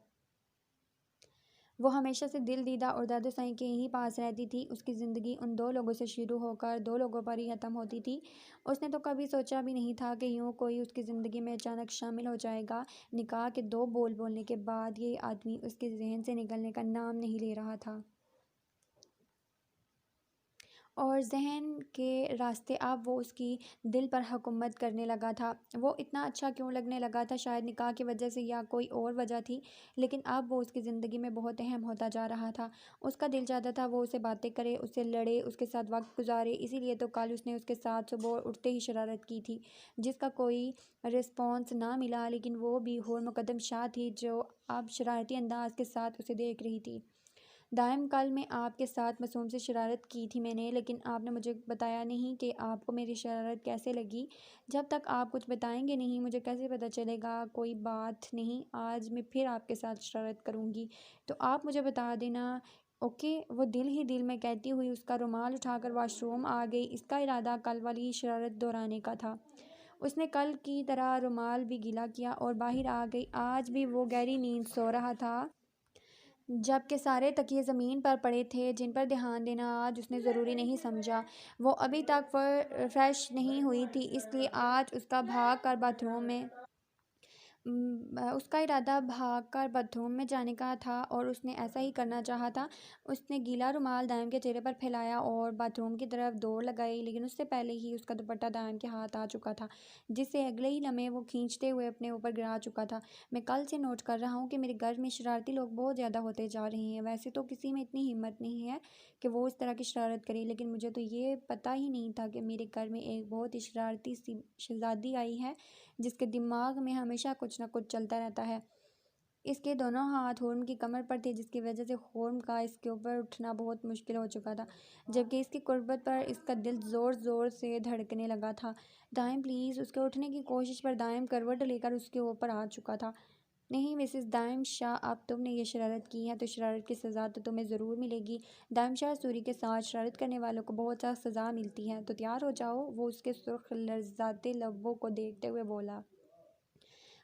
A: وہ ہمیشہ سے دل دیدہ اور دادو سائیں کے ہی پاس رہتی تھی۔ اس کی زندگی ان 2 لوگوں سے شروع ہو کر 2 لوگوں پر ہی ختم ہوتی تھی۔ اس نے تو کبھی سوچا بھی نہیں تھا کہ یوں کوئی اس کی زندگی میں اچانک شامل ہو جائے گا۔ نکاح کے 2 بول بولنے کے بعد یہ آدمی اس کے ذہن سے نکلنے کا نام نہیں لے رہا تھا۔ اور ذہن کے راستے اب وہ اس کی دل پر حکومت کرنے لگا تھا۔ وہ اتنا اچھا کیوں لگنے لگا تھا؟ شاید نکاح کی وجہ سے یا کوئی اور وجہ تھی، لیکن اب وہ اس کی زندگی میں بہت اہم ہوتا جا رہا تھا۔ اس کا دل چاہتا تھا وہ اسے باتیں کرے، اس سے لڑے، اس کے ساتھ وقت گزارے۔ اسی لیے تو کل اس نے اس کے ساتھ صبح اٹھتے ہی شرارت کی تھی، جس کا کوئی رسپانس نہ ملا، لیکن وہ بھی ہور مقدم شاہ تھی جو اب شرارتی انداز کے ساتھ اسے دیکھ رہی تھی۔ دائم کل میں آپ کے ساتھ معصوم سے شرارت کی تھی میں نے، لیکن آپ نے مجھے بتایا نہیں کہ آپ کو میری شرارت کیسے لگی۔ جب تک آپ کچھ بتائیں گے نہیں مجھے کیسے پتہ چلے گا؟ کوئی بات نہیں، آج میں پھر آپ کے ساتھ شرارت کروں گی تو آپ مجھے بتا دینا، اوکے؟ وہ دل ہی دل میں کہتی ہوئی اس کا رومال اٹھا کر واش روم آ گئی۔ اس کا ارادہ کل والی شرارت دہرانے کا تھا۔ اس نے کل کی طرح رومال بھی گیلا کیا اور باہر آ گئی۔ آج بھی وہ گہری نیند سو رہا تھا، جبکہ سارے تکیے زمین پر پڑے تھے، جن پر دھیان دینا آج اس نے ضروری نہیں سمجھا۔ وہ ابھی تک فریش نہیں ہوئی تھی، اس لیے آج اس کا ارادہ بھاگ کر باتھ روم میں جانے کا تھا، اور اس نے ایسا ہی کرنا چاہا تھا۔ اس نے گیلا رومال دائم کے چہرے پر پھیلایا اور باتھ روم کی طرف دوڑ لگائی، لیکن اس سے پہلے ہی اس کا دوپٹہ دائم کے ہاتھ آ چکا تھا، جسے اگلے ہی لمحے وہ کھینچتے ہوئے اپنے اوپر گرا چکا تھا۔ میں کل سے نوٹ کر رہا ہوں کہ میرے گھر میں شرارتی لوگ بہت زیادہ ہوتے جا رہے ہیں۔ ویسے تو کسی میں اتنی ہمت نہیں ہے کہ وہ اس طرح کی شرارت کرے، لیکن مجھے تو یہ پتہ ہی نہیں تھا کہ میرے گھر میں ایک بہت ہی شرارتی سی شہزادی آئی ہے، جس کے دماغ میں ہمیشہ کچھ نہ کچھ چلتا رہتا ہے۔ اس کے دونوں ہاتھ ہورم کی کمر پر تھے، جس کی وجہ سے ہورم کا اس کے اوپر اٹھنا بہت مشکل ہو چکا تھا، جبکہ اس کی قربت پر اس کا دل زور زور سے دھڑکنے لگا تھا۔ دائم پلیز! اس کے اٹھنے کی کوشش پر دائم کروٹ لے کر اس کے اوپر آ چکا تھا۔ نہیں مسز دائم شاہ، اب تم نے یہ شرارت کی ہے تو شرارت کی سزا تو تمہیں ضرور ملے گی۔ دائم شاہ سوری کے ساتھ شرارت کرنے والوں کو بہت سخت سزا ملتی ہے، تو تیار ہو جاؤ، وہ اس کے سرخ لرزاتے لبوں کو دیکھتے ہوئے بولا۔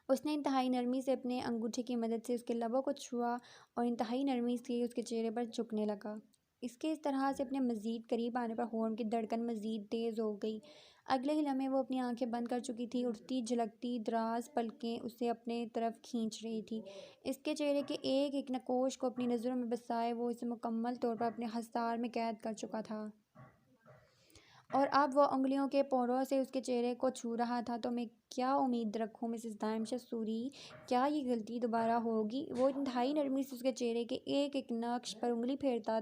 A: اس نے انتہائی نرمی سے اپنے انگوٹھے کی مدد سے اس کے لبوں کو چھوا اور انتہائی نرمی سے اس کے چہرے پر جھکنے لگا۔ اس کے اس طرح سے اپنے مزید قریب آنے پر ہورم کی دھڑکن مزید تیز ہو گئی۔ اگلے ہی لمحے وہ اپنی آنکھیں بند کر چکی تھی۔ اٹھتی جھلکتی دراز پلکیں اسے اپنے طرف کھینچ رہی تھی۔ اس کے چہرے کے ایک ایک نقوش کو اپنی نظروں میں بسائے وہ اسے مکمل طور پر اپنے حصار میں قید کر چکا تھا، اور اب وہ انگلیوں کے پوروں سے اس کے چہرے کو چھو رہا تھا۔ تو میں کیا امید رکھوں مسز دائم شاہ سوری؟ کیا یہ غلطی دوبارہ ہوگی؟ وہ انتہائی نرمی سے اس کے چہرے کے ایک ایک نقش پر انگلی پھیرتا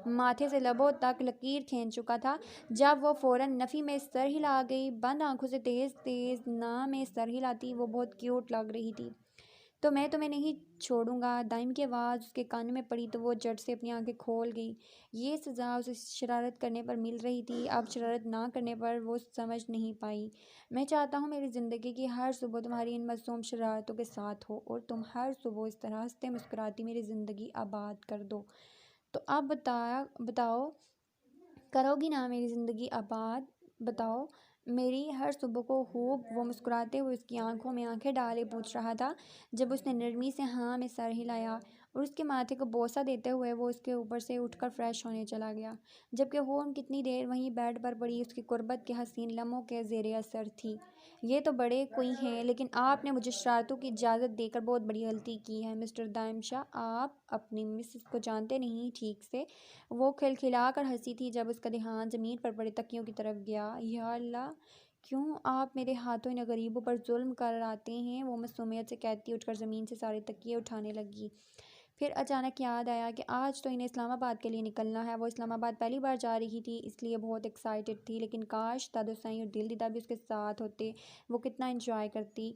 A: ماتھے سے لبوں تک لکیر کھینچ چکا تھا، جب وہ فوراً نفی میں سر ہلا گئی۔ بند آنکھوں سے تیز تیز نہ میں سر ہلاتی، وہ بہت کیوٹ لگ رہی تھی۔ تو میں تمہیں نہیں چھوڑوں گا۔ دائم کی آواز اس کے کان میں پڑی تو وہ جھٹ سے اپنی آنکھیں کھول گئی۔ یہ سزا اسے شرارت کرنے پر مل رہی تھی، اب شرارت نہ کرنے پر وہ سمجھ نہیں پائی۔ میں چاہتا ہوں میری زندگی کی ہر صبح تمہاری ان معصوم شرارتوں کے ساتھ ہو، اور تم ہر صبح اس طرح ہنستے مسکراتی میری زندگی آباد کر دو۔ تو اب بتاؤ، کرو گی نا میری زندگی آباد؟ بتاؤ میری ہر صبح کو خوب؟ وہ مسکراتے ہوئے اس کی آنکھوں میں آنکھیں ڈالے پوچھ رہا تھا، جب اس نے نرمی سے ہاں میں سر ہلایا، اور اس کے ماتھے کو بوسہ دیتے ہوئے وہ اس کے اوپر سے اٹھ کر فریش ہونے چلا گیا، جبکہ ہورم کتنی دیر وہیں بیڈ پر پڑی اس کی قربت کے حسین لمحوں کے زیر اثر تھی۔ یہ تو بڑے کوئی ہیں، لیکن آپ نے مجھے شرارتوں کی اجازت دے کر بہت بڑی غلطی کی ہے مسٹر دائم شاہ۔ آپ اپنی مسز کو جانتے نہیں ٹھیک سے۔ وہ کھلکھلا کر ہنسی تھی جب اس کا دھیان زمین پر پڑے تکیوں کی طرف گیا۔ یا اللہ! کیوں آپ میرے ہاتھوں ان غریبوں پر ظلم کر آتے ہیں؟ وہ معصومیت سے کہتی اٹھ کر زمین سے سارے تکیے اٹھانے لگی۔ پھر اچانک یاد آیا کہ آج تو انہیں اسلام آباد کے لیے نکلنا ہے۔ وہ اسلام آباد پہلی بار جا رہی تھی، اس لیے بہت ایکسائٹڈ تھی، لیکن کاش دادو سائیں اور دل دیدہ بھی اس کے ساتھ ہوتے، وہ کتنا انجوائے کرتی۔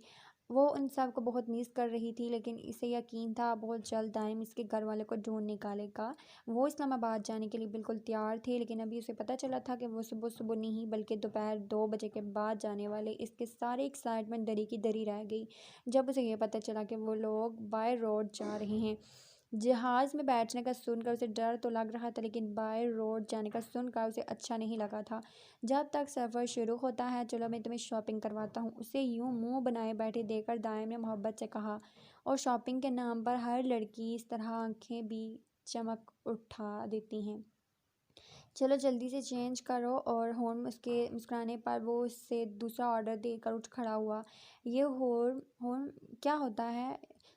A: وہ ان سب کو بہت مس کر رہی تھی، لیکن اسے یقین تھا بہت جلد دائم اس کے گھر والوں کو ڈھونڈ نکالے گا۔ وہ اسلام آباد جانے کے لیے بالکل تیار تھے، لیکن ابھی اسے پتہ چلا تھا کہ وہ صبح صبح نہیں بلکہ دوپہر 2 بجے کے بعد جانے والے۔ اس کے سارے ایکسائٹمنٹ دری کی دری رہ گئی جب اسے یہ پتہ چلا کہ وہ لوگ بائی روڈ جا رہے ہیں۔ جہاز میں بیٹھنے کا سن کر اسے ڈر تو لگ رہا تھا، لیکن بائی روڈ جانے کا سن کر اسے اچھا نہیں لگا تھا۔ جب تک سفر شروع ہوتا ہے چلو میں تمہیں شاپنگ کرواتا ہوں، اسے یوں منہ بنائے بیٹھے دیکھ کر دائم نے محبت سے کہا، اور شاپنگ کے نام پر ہر لڑکی اس طرح آنکھیں بھی چمک اٹھا دیتی ہے۔ چلو جلدی سے چینج کرو۔ اور ہورم اس کے مسکرانے پر وہ اس سے دوسرا آرڈر دے کر اٹھ کھڑا ہوا۔ یہ ہورم کیا ہوتا ہے؟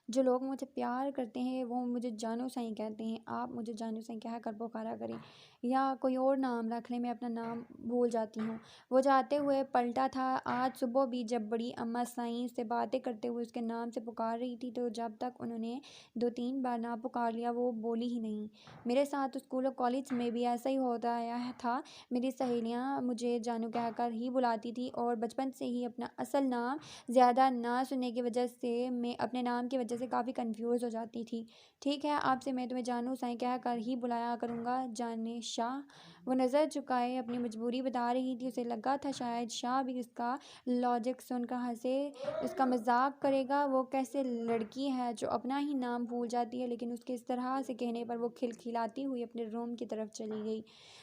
A: جو لوگ مجھے پیار کرتے ہیں وہ مجھے جانو سائیں کہتے ہیں، آپ مجھے جانو سائیں کہہ کر پکارا کریں یا کوئی اور نام رکھ لیں، میں اپنا نام بھول جاتی ہوں۔ وہ جاتے ہوئے پلٹا تھا۔ آج صبح بھی جب بڑی اماں سائیں سے باتیں کرتے ہوئے اس کے نام سے پکار رہی تھی تو جب تک انہوں نے 2-3 بار نہ پکار لیا وہ بولی ہی نہیں۔ میرے ساتھ اسکول اور کالج میں بھی ایسا ہی ہوتا آیا تھا۔ میری سہیلیاں مجھے جانو کہہ کر ہی بلاتی تھی اور بچپن سے ہی اپنا اصل نام زیادہ نہ سننے کی وجہ سے میں اپنے نام کی وجہ سے کافی کنفیوز ہو جاتی تھی۔ ٹھیک ہے، آپ سے میں تمہیں جانو سائیں کہہ کر ہی بلایا کروں گا، جانے شاہ۔ وہ نظر جھکائے اپنی مجبوری بتا رہی تھی۔ اسے لگا تھا شاید شاہ بھی اس کا لاجک سن کر ہنسے، اس کا مذاق کرے گا۔ وہ کیسے لڑکی ہے جو اپنا ہی نام بھول جاتی ہے، لیکن اس کے اس طرح سے کہنے پر وہ کھلکھلاتی ہوئی اپنے روم کی طرف چلی گئی،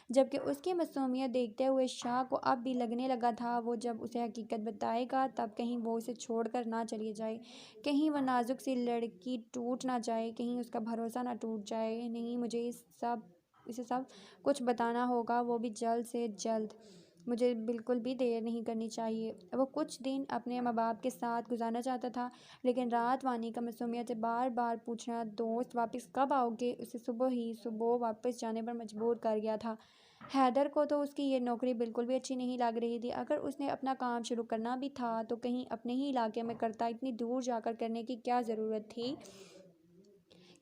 A: جبکہ اس کی معصومیت دیکھتے ہوئے شاہ کو اب بھی لگنے لگا تھا وہ جب اسے حقیقت بتائے گا تب کہیں وہ اسے چھوڑ کر نہ چلی جائے، کہیں وہ نازک سی لڑکی ٹوٹ نہ جائے، کہیں اس کا بھروسہ نہ ٹوٹ جائے۔ نہیں، مجھے اسے سب کچھ بتانا ہوگا، وہ بھی جلد سے جلد۔ مجھے بالکل بھی دیر نہیں کرنی چاہیے۔ وہ کچھ دن اپنے ماں باپ کے ساتھ گزارنا چاہتا تھا، لیکن رات وانی کا معصومیت سے بار بار پوچھنا دوست واپس کب آؤ گے اسے صبح واپس جانے پر مجبور کر گیا تھا۔ حیدر کو تو اس کی یہ نوکری بالکل بھی اچھی نہیں لگ رہی تھی۔ اگر اس نے اپنا کام شروع کرنا بھی تھا تو کہیں اپنے ہی علاقے میں کرتا، اتنی دور جا کر کرنے کی کیا ضرورت تھی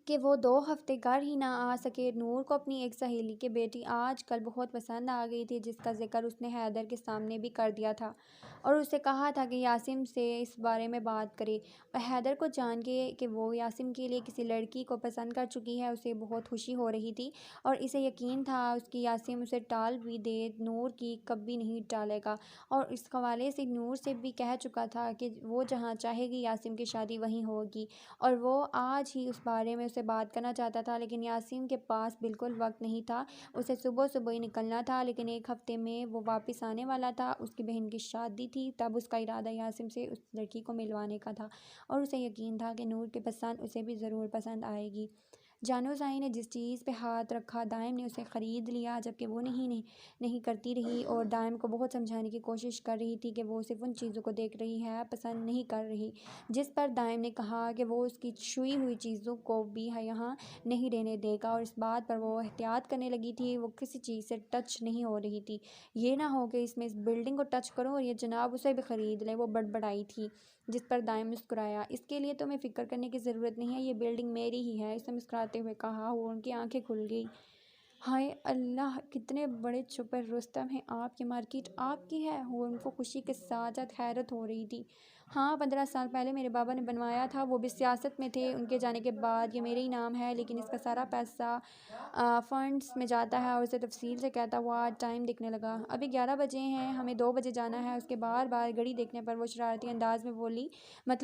A: کہ وہ 2 ہفتے گھر ہی نہ آ سکے۔ نور کو اپنی ایک سہیلی کی بیٹی آج کل بہت پسند آ گئی تھی، جس کا ذکر اس نے حیدر کے سامنے بھی کر دیا تھا اور اسے کہا تھا کہ یاسم سے اس بارے میں بات کرے، اور حیدر کو جان کے کہ وہ یاسم کے لیے کسی لڑکی کو پسند کر چکی ہے اسے بہت خوشی ہو رہی تھی، اور اسے یقین تھا اس کی یاسم اسے ٹال بھی دے، نور کی کبھی نہیں ٹالے گا، اور اس حوالے سے نور سے بھی کہہ چکا تھا کہ وہ جہاں چاہے گی یاسم کی شادی وہیں ہوگی، اور وہ آج ہی اس بارے میں اسے بات کرنا چاہتا تھا، لیکن یاسم کے پاس بالکل وقت نہیں تھا۔ اسے صبح ہی نکلنا تھا، لیکن 1 ہفتے میں وہ واپس آنے والا تھا۔ اس کی بہن کی شادی تھی، تب اس کا ارادہ یاسم سے اس لڑکی کو ملوانے کا تھا، اور اسے یقین تھا کہ نور کی پسند اسے بھی ضرور پسند آئے گی۔ جانو سائیں نے جس چیز پہ ہاتھ رکھا دائم نے اسے خرید لیا، جبکہ وہ نہیں کرتی رہی اور دائم کو بہت سمجھانے کی کوشش کر رہی تھی کہ وہ صرف ان چیزوں کو دیکھ رہی ہے، پسند نہیں کر رہی، جس پر دائم نے کہا کہ وہ اس کی چھوئی ہوئی چیزوں کو بھی یہاں نہیں رہنے دے گا، اور اس بات پر وہ احتیاط کرنے لگی تھی۔ وہ کسی چیز سے ٹچ نہیں ہو رہی تھی، یہ نہ ہو کہ اس بلڈنگ کو ٹچ کروں اور یہ جناب اسے بھی خرید لے، وہ بڑبڑائی تھی، جس پر دائم مسکرایا۔ اس کے لیے تمہیں فکر کرنے کی ضرورت نہیں ہے، یہ بلڈنگ میری ہی ہے، اس نے مسکراتے ہوئے کہا، اور ان کی آنکھیں کھل گئی۔ ہائے اللہ، کتنے بڑے چھپے رستم ہیں آپ، یہ مارکیٹ آپ کی ہے؟ ان کو خوشی کے ساتھ ساتھ حیرت ہو رہی تھی۔ ہاں، 15 سال پہلے میرے بابا نے بنوایا تھا، وہ بھی سیاست میں تھے، ان کے جانے کے بعد یہ میرے ہی نام ہے، لیکن اس کا سارا پیسہ فنڈز میں جاتا ہے، اور اسے تفصیل سے کہتا ہوا ٹائم دیکھنے لگا۔ ابھی 11 بجے ہیں، ہمیں 2 بجے جانا ہے۔ اس کے بار بار گھڑی دیکھنے پر وہ شرارتی انداز میں بولی، مطلب